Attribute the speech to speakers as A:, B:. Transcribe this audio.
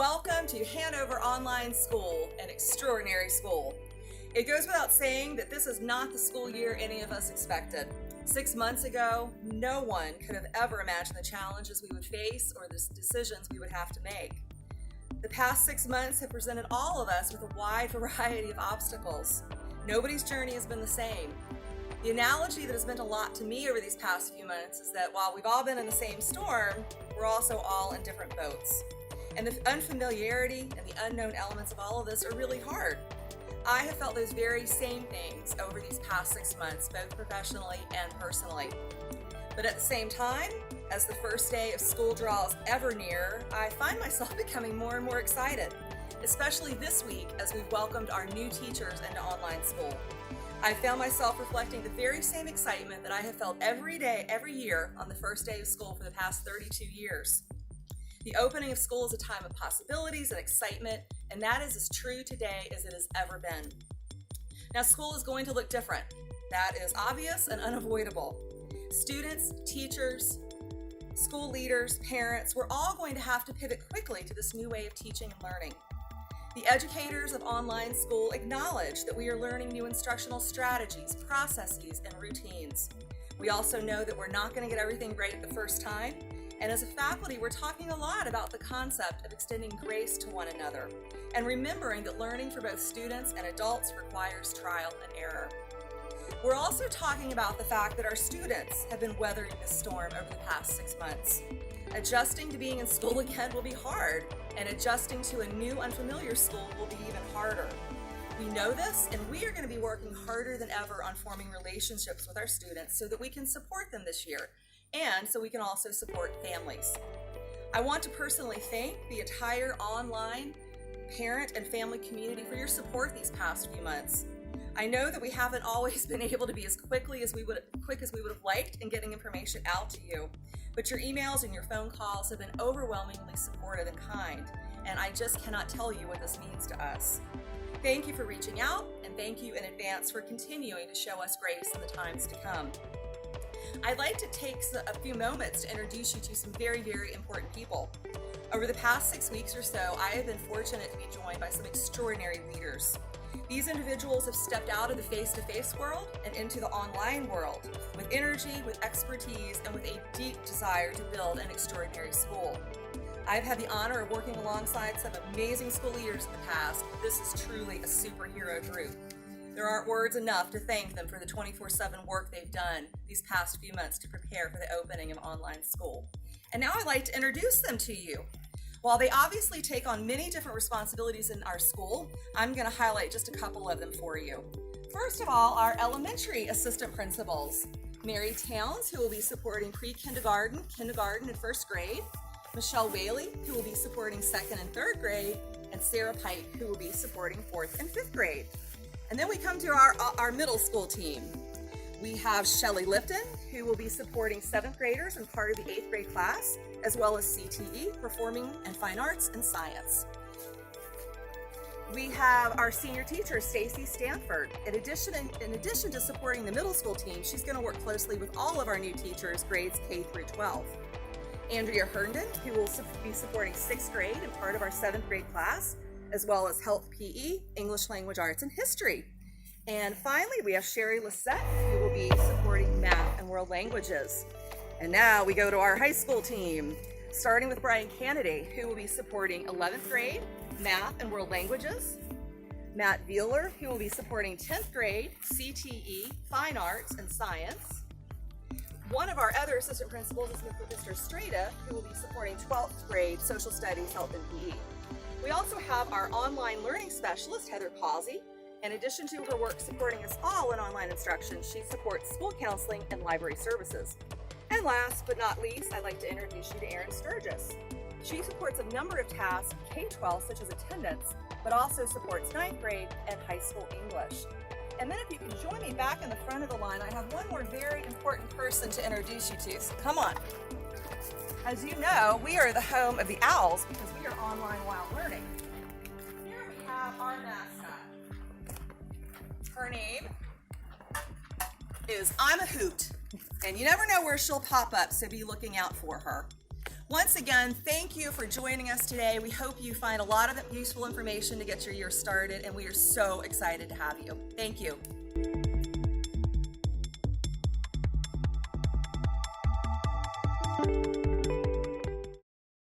A: Welcome to Hanover Online School, an extraordinary school. It goes without saying that this is not the school year any of us expected. 6 months ago, no one could have ever imagined the challenges we would face or the decisions we would have to make. The past 6 months have presented all of us with a wide variety of obstacles. Nobody's journey has been the same. The analogy that has meant a lot to me over these past few months is that while we've all been in the same storm, we're also all in different boats. And the unfamiliarity and the unknown elements of all of this are really hard. I have felt those very same things over these past 6 months, both professionally and personally. But at the same time, as the first day of school draws ever nearer, I find myself becoming more and more excited, especially this week as we've welcomed our new teachers into online school. I found myself reflecting the very same excitement that I have felt every day, every year on the first day of school for the past 32 years. The opening of school is a time of possibilities and excitement, and that is as true today as it has ever been. Now, school is going to look different. That is obvious and unavoidable. Students, teachers, school leaders, parents, we're all going to have to pivot quickly to this new way of teaching and learning. The educators of online school acknowledge that we are learning new instructional strategies, processes, and routines. We also know that we're not going to get everything right the first time, and as a faculty, we're talking a lot about the concept of extending grace to one another and remembering that learning for both students and adults requires trial and error. We're also talking about the fact that our students have been weathering this storm over the past 6 months. Adjusting to being in school again will be hard, and adjusting to a new unfamiliar school will be even harder. We know this, and we are going to be working harder than ever on forming relationships with our students so that we can support them this year, and so we can also support families. I want to personally thank the entire online parent and family community for your support these past few months. I know that we haven't always been able to be as quick as we would have liked in getting information out to you, but your emails and your phone calls have been overwhelmingly supportive and kind, and I just cannot tell you what this means to us. Thank you for reaching out, and thank you in advance for continuing to show us grace in the times to come. I'd like to take a few moments to introduce you to some very, very important people. Over the past 6 weeks or so, I have been fortunate to be joined by some extraordinary leaders. These individuals have stepped out of the face-to-face world and into the online world with energy, with expertise, and with a deep desire to build an extraordinary school. I've had the honor of working alongside some amazing school leaders in the past. This is truly a superhero group. There aren't words enough to thank them for the 24/7 work they've done these past few months to prepare for the opening of online school. And now I'd like to introduce them to you. While they obviously take on many different responsibilities in our school, I'm going to highlight just a couple of them for you. First of all, our elementary assistant principals, Mary Towns, who will be supporting pre-kindergarten, kindergarten, and first grade, Michelle Whaley, who will be supporting second and third grade, and Sarah Pike, who will be supporting fourth and fifth grade. And then we come to our middle school team. We have Shelley Lipton, who will be supporting 7th graders and part of the 8th grade class, as well as CTE, Performing and Fine Arts and Science. We have our senior teacher, Stacy Stanford. In addition to supporting the middle school team, she's going to work closely with all of our new teachers, grades K through 12. Andrea Herndon, who will be supporting 6th grade and part of our 7th grade class, as well as Health PE, English Language Arts, and History. And finally, we have Sherry Lissette, who will be supporting math and world languages. And now we go to our high school team, starting with Brian Kennedy, who will be supporting 11th grade, math and world languages. Matt Veeler, who will be supporting 10th grade, CTE, fine arts, and science. One of our other assistant principals is Mr. Strada, who will be supporting 12th grade, social studies, health, and PE. We also have our online learning specialist, Heather Causey. In addition to her work supporting us all in online instruction, she supports school counseling and library services. And last but not least, I'd like to introduce you to Erin Sturgis. She supports a number of tasks K-12, such as attendance, but also supports 9th grade and high school English. And then if you can join me back in the front of the line, I have one more very important person to introduce you to, so come on. As you know, we are the home of the Owls because we are online while learning. Here we have our mascot. Her name is I'm a Hoot, and you never know where she'll pop up, so be looking out for her. Once again, thank you for joining us today. We hope you find a lot of useful information to get your year started, and we are so excited to have you. Thank you.